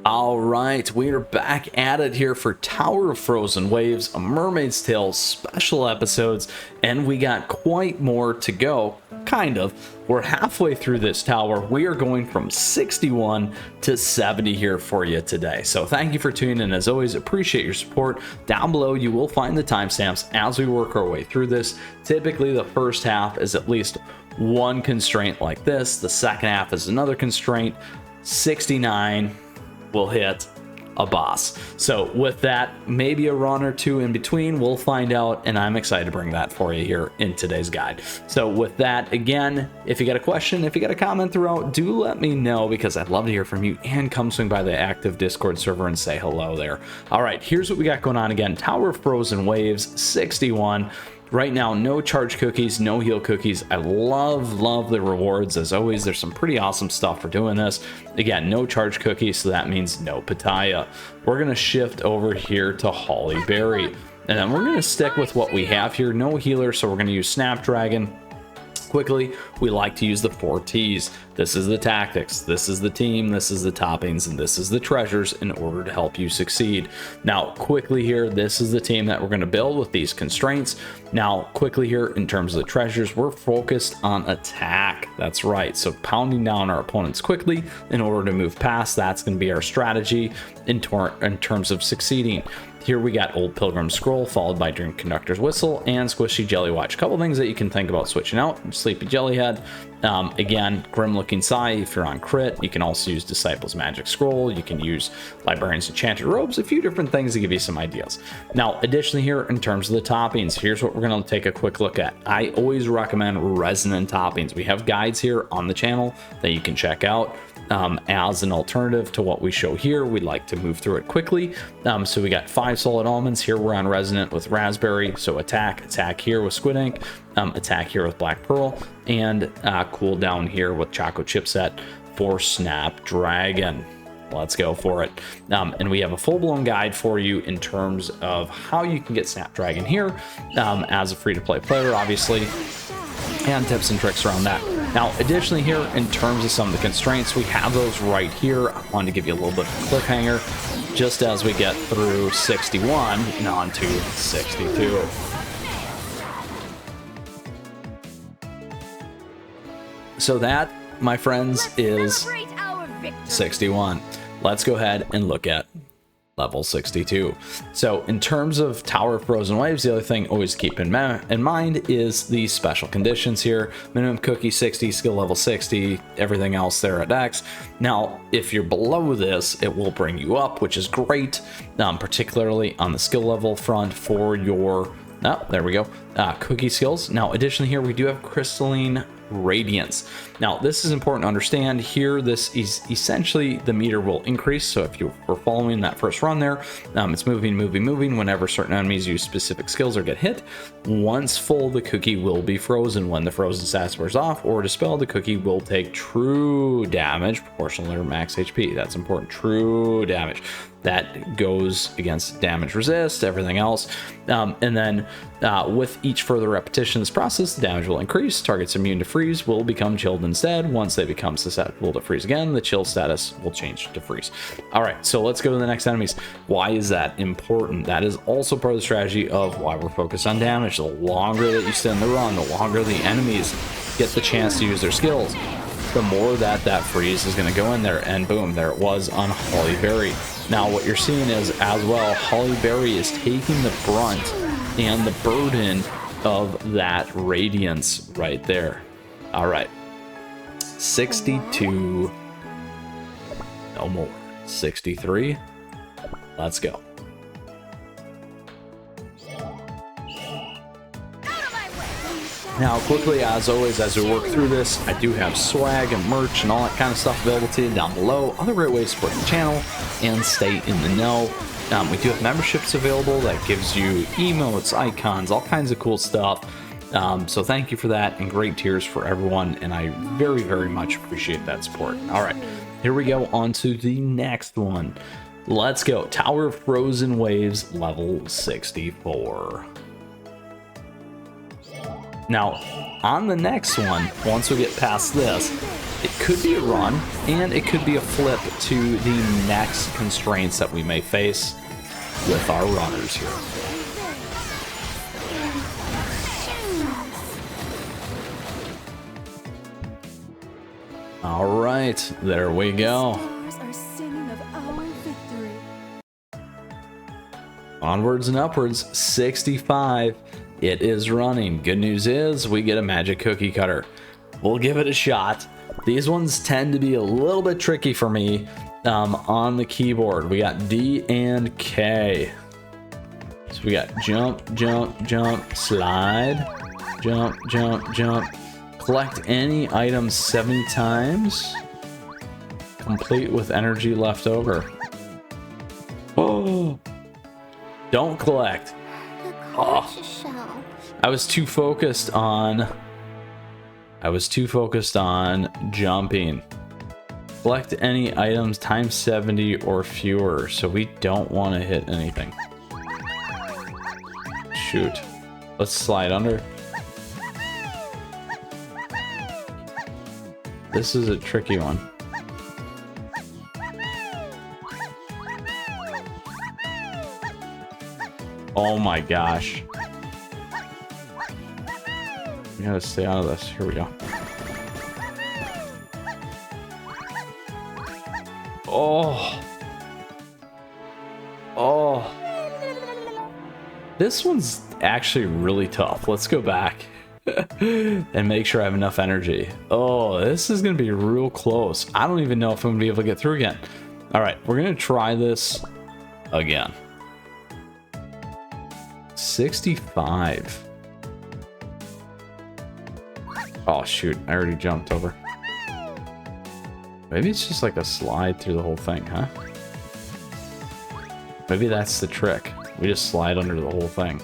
All right, we are back at it here for Tower of Frozen Waves, a Mermaid's Tale special episodes, and we got quite more to go, kind of. We're halfway through this tower. We are going from 61 to 70 here for you today. So thank you for tuning in. As always, appreciate your support. Down below, you will find the timestamps as we work our way through this. Typically, the first half is at least one constraint like this. The second half is another constraint. 69 will hit a boss. So with that, maybe a run or two in between, we'll find out, and I'm excited to bring that for you here in today's guide. So with that, again, if you got a question, if you got a comment throughout, do let me know, because I'd love to hear from you, and come swing by the active Discord server and say hello there. All right, here's what we got going on again. Tower of Frozen Waves 61. Right now, no charge cookies, no heal cookies. I love the rewards. As always, there's some pretty awesome stuff for doing this. Again, no charge cookies, so that means no Pitaya. We're going to shift over here to Holly Berry. And then we're going to stick with what we have here. No healer, so we're going to use Snapdragon. Quickly, we like to use the 4 T's. This is the tactics, this is the team, this is the toppings, and this is the treasures in order to help you succeed. Now, quickly here, this is the team that we're going to build with these constraints. Now, quickly here, in terms of the treasures, we're focused on attack. That's right. So pounding down our opponents quickly in order to move past, that's going to be our strategy in terms of succeeding. Here we got Old Pilgrim Scroll, followed by Dream Conductor's Whistle and Squishy Jelly Watch. A couple things that you can think about switching out. Sleepy Jellyhead. Again, Grim Looking Sigh if you're on crit. You can also use Disciple's Magic Scroll. You can use Librarian's Enchanted Robes. A few different things to give you some ideas. Now, additionally here, in terms of the toppings, here's what we're going to take a quick look at. I always recommend resonant toppings. We have guides here on the channel that you can check out. As an alternative to what we show here, we'd like to move through it quickly. So we got 5 solid almonds. Here we're on resonant with raspberry. So attack here with squid ink, attack here with black pearl, and cool down here with choco chipset for snapdragon. Let's go for it. And we have a full-blown guide for you in terms of how you can get snapdragon here as a free-to-play player, obviously, and tips and tricks around that. Now, additionally here, in terms of some of the constraints, we have those right here. I wanted to give you a little bit of a cliffhanger just as we get through 61 and on to 62. So that, my friends, is 61. Let's go ahead and look at level 62. So in terms of Tower of Frozen Waves, the other thing always keep in mind is the special conditions here. Minimum cookie 60, skill level 60, everything else there at X. Now, if you're below this, it will bring you up, which is great, particularly on the skill level front for your, there we go, cookie skills. Now, additionally here, we do have Crystalline Radiance. Now, this is important to understand here. This is essentially the meter will increase. So if you were following that first run there, it's moving whenever certain enemies use specific skills or get hit. Once full, the cookie will be frozen. When the frozen status wears off or dispelled, the cookie will take true damage proportional to max HP. That's important. True damage. That goes against damage resist, everything else. And then with each further repetition of this process, the damage will increase. Targets immune to freeze will become chilled instead. Once they become susceptible to freeze again, the chill status will change to freeze. All right, so let's go to the next enemies. Why is that important? That is also part of the strategy of why we're focused on damage. The longer that you spend the run, the longer the enemies get the chance to use their skills, the more that freeze is going to go in there. And boom, there it was on Holly Berry. Now what you're seeing is, as well, Holly Berry is taking the brunt and the burden of that radiance right there. All right, 62, no more, 63, let's go. Now, quickly, as always, as we work through this, I do have swag and merch and all that kind of stuff available to you down below. Other great ways to support the channel and stay in the know. We do have memberships available that gives you emotes, icons, all kinds of cool stuff. So thank you for that, and great tiers for everyone, and I very, very much appreciate that support. All right, here we go on to the next one. Let's go. Tower of Frozen Waves, level 64. Now, on the next one, once we get past this, It could be a run, and it could be a flip to the next constraints that we may face with our runners here. All right, there we go. Onwards and upwards, 65. It is running. Good news is we get a magic cookie cutter. We'll give it a shot. These ones tend to be a little bit tricky for me on the keyboard. We got D and K. So we got jump, jump, jump, slide, jump, jump, jump. Collect any items 70 times. Complete with energy left over. Oh! Don't collect. Oh. I was too focused on jumping. Collect any items times 70 or fewer, so we don't want to hit anything. Shoot. Let's slide under. This is a tricky one. Oh my gosh. We gotta stay out of this. Here we go. Oh. Oh. This one's actually really tough. Let's go back and make sure I have enough energy. Oh, this is gonna be real close. I don't even know if I'm gonna be able to get through again. All right, we're gonna try this again. 65. Oh shoot, I already jumped over. Maybe it's just like a slide through the whole thing, huh? Maybe that's the trick. We just slide under the whole thing.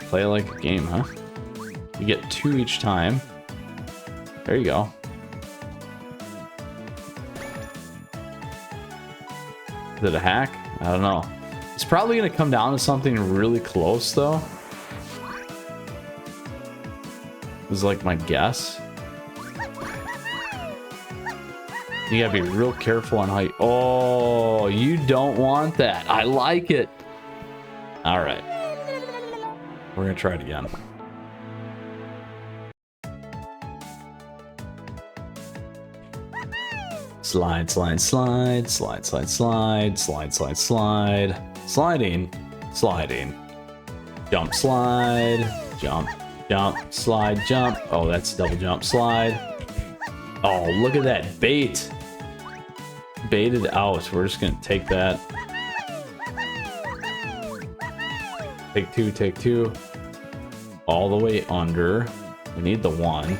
Play like a game, huh? You get 2 each time. There you go. Is it a hack? I don't know. It's probably going to come down to something really close, though. This is like my guess. You gotta be real careful on how you... Oh, you don't want that. I like it. All right. We're going to try it again. Slide, slide, slide, slide, slide, slide, slide, slide, slide, sliding, sliding, jump, slide, jump, jump, slide, jump. Oh, that's double jump, slide. Oh, look at that bait. Baited out. We're just gonna take that. Take two, take two. All the way under. We need the 1.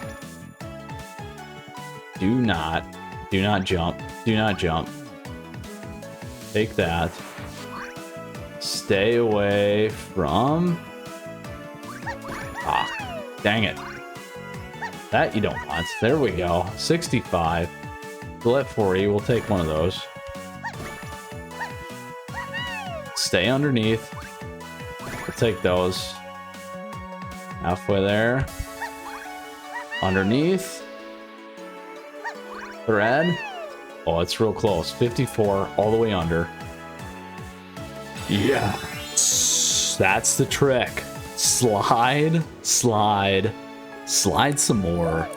Do not jump. Do not jump. Take that. Stay away from... Ah, dang it. That you don't want. There we go. 65. Split 40. We'll take one of those. Stay underneath. We'll take those. Halfway there. Underneath. Thread. Oh, it's real close. 54 all the way under. Yeah. That's the trick. Slide, slide, slide some more.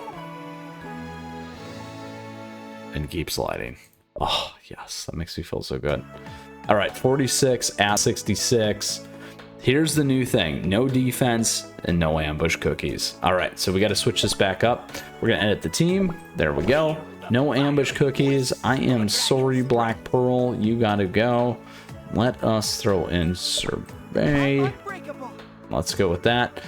And keep sliding. Oh, yes. That makes me feel so good. All right, 46 at 66. Here's the new thing. No defense and no ambush cookies. All right, so we got to switch this back up. We're going to edit the team. There we go. No ambush cookies. I am sorry, Black Pearl. You got to go. Let us throw in survey. Let's go with that.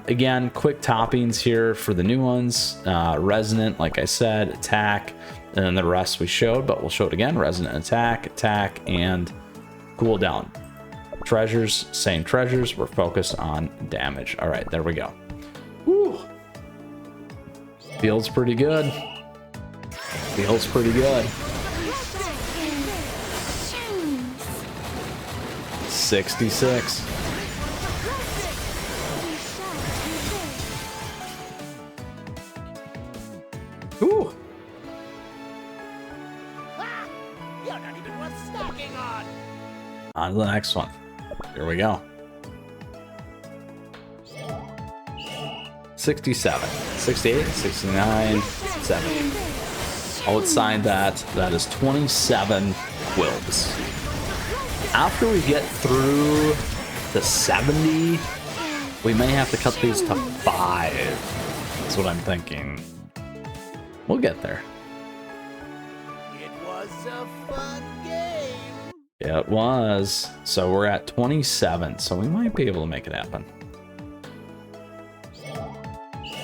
Again, quick toppings here for the new ones. Resonant, like I said, attack, and then the rest we showed, but we'll show it again. Resonant, attack, attack, and cooldown. Treasures, same treasures. We're focused on damage. All right, there we go. Woo. Feels pretty good. Feels pretty good. 66. Ooh. Ah, you're not even worth snacking on. On to the next one. Here we go. 67, 68, 69, 70. Outside that is 27 quills. After we get through the 70, we may have to cut these to 5. That's what I'm thinking. We'll get there. It was a fun game. Yeah, it was. So we're at 27, so we might be able to make it happen.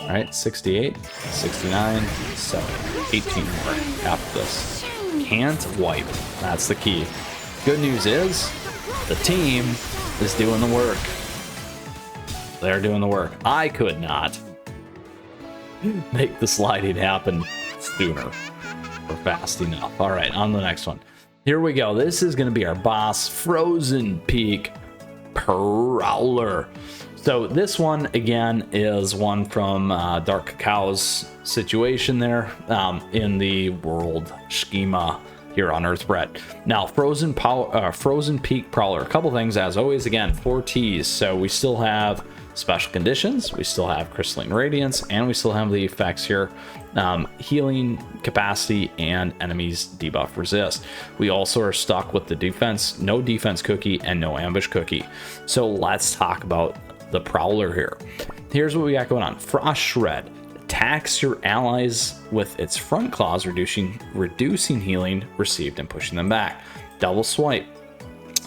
All right, 68, 69, 70, 18 more after this. Can't wipe. That's the key. Good news is the team is doing the work. They're doing the work. I could not make the sliding happen sooner or fast enough. All right, on to the next one. Here we go. This is going to be our boss, Frozen Peak Prowler. So this one, again, is one from Dark Cacao's situation there in the world schema here on Earthbread. Now, Frozen Peak Prowler. A couple things, as always, again, 4 Ts. So we still have special conditions, we still have Crystalline Radiance, and we still have the effects here. Healing capacity and enemies debuff resist. We also are stuck with the defense, no defense cookie and no ambush cookie. So let's talk about the Prowler here. Here's what we got going on. Frost Shred attacks your allies with its front claws, reducing healing received and pushing them back. Double Swipe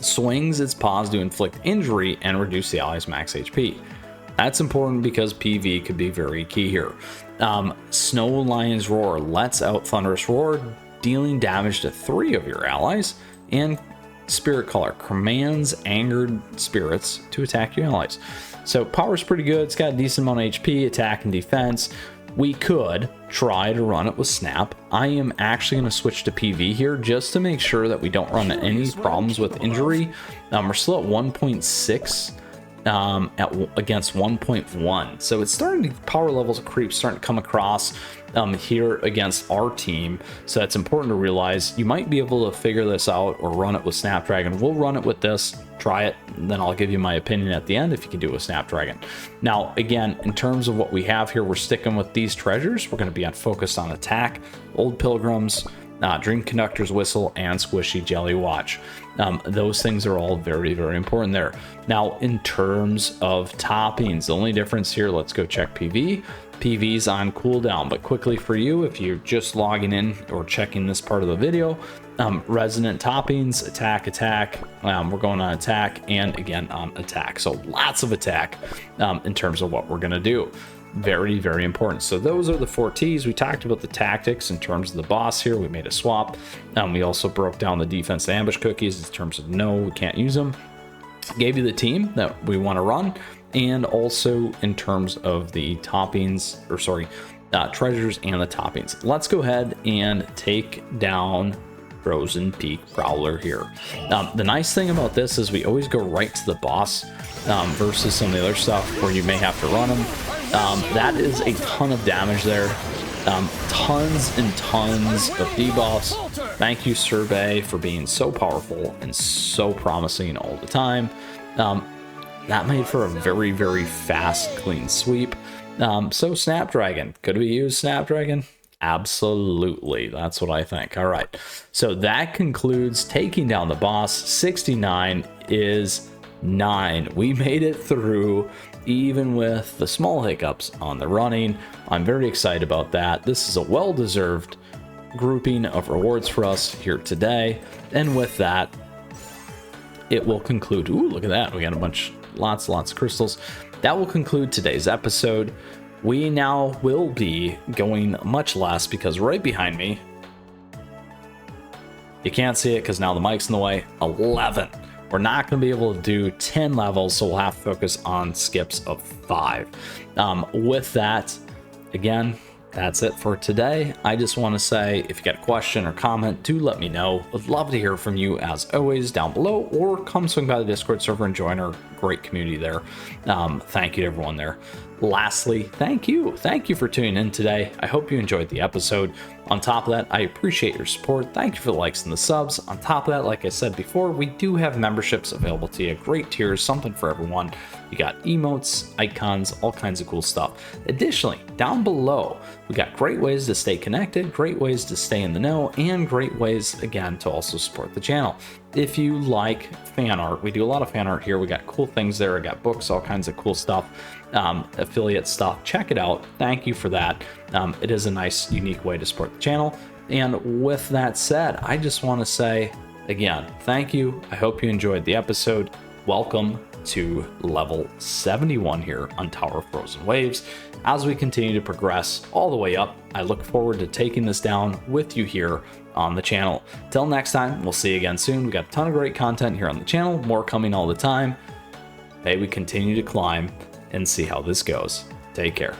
swings its paws to inflict injury and reduce the allies' max HP. That's important because PV could be very key here. Snow Lion's Roar lets out Thunderous Roar, dealing damage to 3 of your allies. And Spirit Color commands angered spirits to attack your allies. So power's pretty good. It's got a decent amount of HP, attack, and defense. We could try to run it with Snap. I am actually going to switch to PV here just to make sure that we don't run any problems with injury. We're still at 1.6 against 1.1. So it's starting to, power levels of creep starting to come across here against our team. So it's important to realize you might be able to figure this out or run it with Snapdragon. We'll run it with this, try it, and then I'll give you my opinion at the end if you can do it with Snapdragon. Now, again, in terms of what we have here, we're sticking with these treasures. We're going to be focused on attack, Old Pilgrims, Dream Conductor's Whistle, and Squishy Jelly Watch. Those things are all very, very important there. Now, in terms of toppings, the only difference here, let's go check PV. PV's on cooldown, but quickly for you, if you're just logging in or checking this part of the video, resonant toppings, attack, we're going on attack, and again on attack. So lots of attack in terms of what we're going to do. Very, very important. So those are the 4 Ts. We talked about the tactics in terms of the boss here. We made a swap. We also broke down the defense ambush cookies in terms of no, we can't use them. Gave you the team that we want to run, and also in terms of the toppings, or sorry, treasures and the toppings. Let's go ahead and take down Frozen Peak Prowler here. The nice thing about this is we always go right to the boss versus some of the other stuff where you may have to run them. That is a ton of damage there. Tons and tons of debuffs. Thank you, Survey, for being so powerful and so promising all the time. That made for a very, very fast, clean sweep. So Snapdragon, could we use Snapdragon? Absolutely, that's what I think. All right, so that concludes taking down the boss. 69 is 9. We made it through, even with the small hiccups on the running. I'm very excited about that. This is a well-deserved grouping of rewards for us here today. And with that, it will conclude. Ooh, look at that. We got a bunch, lots of crystals. That will conclude today's episode. We now will be going much less because right behind me, you can't see it because now the mic's in the way, 11. We're not going to be able to do 10 levels, so we'll have to focus on skips of 5. With that, again, that's it for today. I just want to say, if you got a question or comment, do let me know. I'd love to hear from you, as always, down below, or come swing by the Discord server and join our great community there. Thank you to everyone there. Lastly, thank you. Thank you for tuning in today. I hope you enjoyed the episode. On top of that, I appreciate your support. Thank you for the likes and the subs. On top of that, like I said before, we do have memberships available to you. Great tiers, something for everyone. You got emotes, icons, all kinds of cool stuff. Additionally, down below, we got great ways to stay connected, great ways to stay in the know, and great ways, again, to also support the channel. If you like fan art, we do a lot of fan art here. We got cool things there. I got books, all kinds of cool stuff, affiliate stuff. Check it out. Thank you for that. It is a nice, unique way to support the channel. And with that said, I just want to say, again, thank you. I hope you enjoyed the episode. Welcome to level 71 here on Tower of Frozen Waves. As we continue to progress all the way up, I look forward to taking this down with you here on the channel. Till next time, we'll see you again soon. We got a ton of great content here on the channel, more coming all the time. May we continue to climb and see how this goes. Take care.